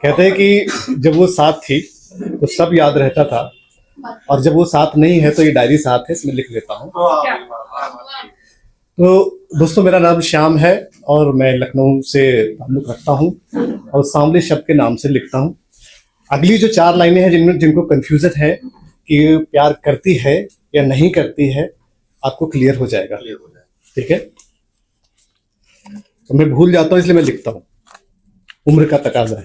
कहते हैं कि जब वो साथ थी तो सब याद रहता था, और जब वो साथ नहीं है तो ये डायरी साथ है, इसमें लिख लेता हूँ। तो दोस्तों, मेरा नाम श्याम है और मैं लखनऊ से ताल्लुक रखता हूँ और सांवले शब्द के नाम से लिखता हूँ। अगली जो 4 लाइनें हैं जिनको कंफ्यूजन है कि प्यार करती है या नहीं करती है, आपको क्लियर हो जाएगा। ठीक है, तो मैं भूल जाता हूँ इसलिए मैं लिखता हूँ, उम्र का तकाजा है।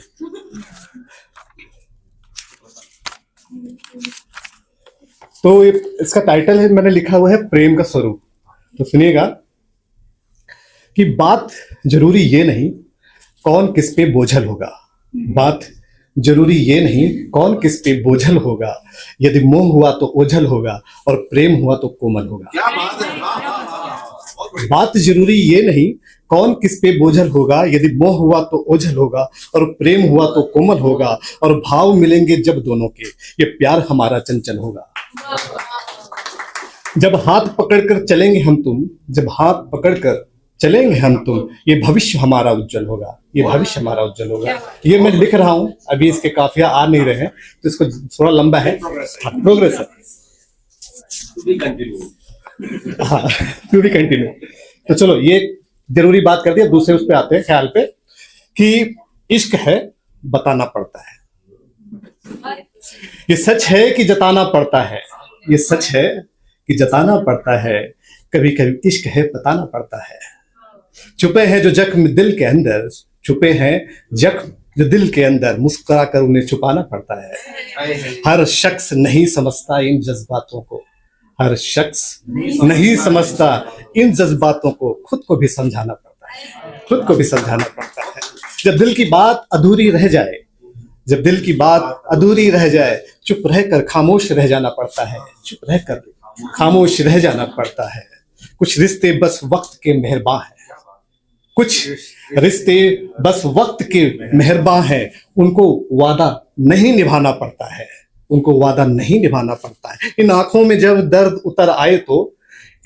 तो इसका टाइटल है, मैंने लिखा हुआ है प्रेम का स्वरूप। तो सुनिएगा कि बात जरूरी ये नहीं कौन किस पे बोझल होगा, बात जरूरी ये नहीं कौन किस पे बोझल होगा, यदि मोह हुआ तो ओझल होगा और प्रेम हुआ तो कोमल होगा। क्या बात है, बात जरूरी ये नहीं कौन किस पे बोझल होगा, यदि मोह हुआ तो ओझल होगा और प्रेम हुआ तो कोमल होगा, और भाव मिलेंगे जब दोनों के, ये प्यार हमारा चंचल होगा। जब हाथ पकड़कर चलेंगे हम तुम, जब हाथ पकड़कर चलेंगे हम तुम, ये भविष्य हमारा उज्जवल होगा, ये भविष्य हमारा उज्जवल होगा। ये मैं लिख रहा हूं, अभी इसके काफिया आ नहीं रहे हैं तो इसको थोड़ा लंबा है, प्रोग्रेस है। हाँ, टू बी कंटिन्यू। तो चलो, ये जरूरी बात कर दिया, दूसरे उस पे आते हैं ख्याल पे कि इश्क है बताना पड़ता है, ये सच है कि जताना पड़ता है, ये सच है कि जताना पड़ता है, कभी कभी इश्क है बताना पड़ता है। छुपे हैं जो जख्म दिल के अंदर, छुपे हैं जख्म जो दिल के अंदर, मुस्कुरा कर उन्हें छुपाना पड़ता है। हर शख्स नहीं समझता इन जज्बातों को, हर शख्स नहीं समझता इन जज्बातों को, खुद को भी समझाना पड़ता है, खुद को भी समझाना पड़ता है। जब दिल की बात अधूरी रह जाए, जब दिल की बात अधूरी रह जाए, चुप रहकर खामोश रह जाना पड़ता है, चुप रहकर खामोश रह जाना पड़ता है। कुछ रिश्ते बस वक्त के मेहरबान हैं, कुछ रिश्ते बस वक्त के मेहरबान हैं, उनको वादा नहीं निभाना पड़ता है, उनको वादा नहीं निभाना पड़ता है। इन आंखों में जब दर्द उतर आए तो,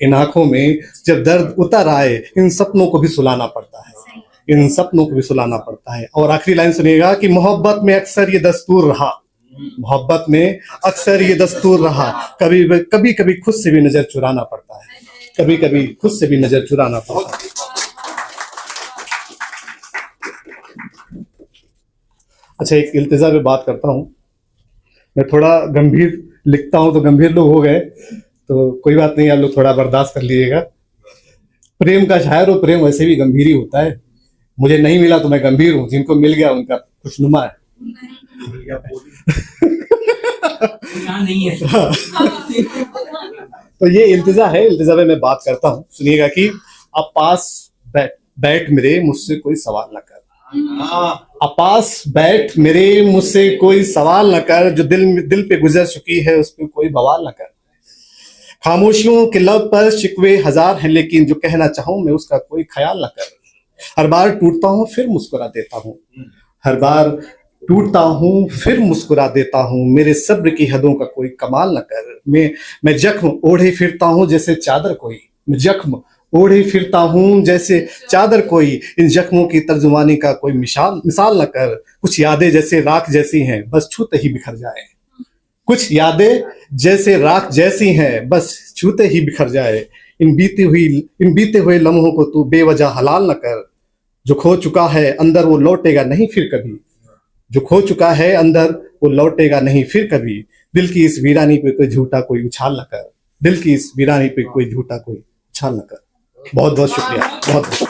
इन आंखों में जब दर्द उतर आए, इन सपनों को भी सुलाना पड़ता है, इन सपनों को भी सुलाना पड़ता है। और आखिरी लाइन सुनिएगा कि मोहब्बत में अक्सर ये दस्तूर रहा, मोहब्बत में अक्सर ये दस्तूर रहा, कभी कभी कभी खुद से भी नजर चुराना पड़ता है, कभी कभी खुद से भी नजर चुराना पड़ता है। अच्छा, एक इल्तिजा पे बात करता हूँ। मैं थोड़ा गंभीर लिखता हूँ तो गंभीर लोग हो गए, तो कोई बात नहीं, आप लोग थोड़ा बर्दाश्त कर लीजिएगा। प्रेम का शायर हो, प्रेम वैसे भी गंभीर ही होता है। मुझे नहीं मिला तो मैं गंभीर हूँ, जिनको मिल गया उनका खुशनुमा है। नहीं है। तो ये इल्तिजा है, इल्तिजा में मैं बात करता हूँ, सुनिएगा कि आप पास बैठ मेरे, मुझसे कोई सवाल न कर, पास बैठ मेरे, मुझसे कोई सवाल न कर, जो दिल पे गुजर चुकी है उस पे कोई बवाल न कर। खामोशियों के लब पर शिकवे हजार हैं, लेकिन जो कहना चाहूं मैं उसका कोई ख्याल न कर। हर बार टूटता हूं फिर मुस्कुरा देता हूं, हर बार टूटता हूं फिर मुस्कुरा देता हूं, मेरे सब्र की हदों का कोई कमाल न कर। मैं जख्म ओढ़े फिरता हूं जैसे चादर कोई, मैं जख्म ओढ़े फिरता हूं जैसे चादर कोई, इन जख्मों की तर्जुमानी का कोई मिसाल न कर। कुछ यादें जैसे राख जैसी हैं, बस छूते ही बिखर जाए, कुछ यादें जैसे राख जैसी हैं, बस छूते ही बिखर जाए। इन बीते हुए लम्हों को तू बेवजह हलाल न कर। जो खो चुका है अंदर वो लौटेगा नहीं फिर कभी, जो खो चुका है अंदर वो लौटेगा नहीं फिर कभी। दिल की इस वीरानी पे कोई झूठा कोई उछाल न कर, दिल की इस वीरानी पे कोई झूठा कोई उछाल न कर। बहुत बहुत शुक्रिया, बहुत बहुत।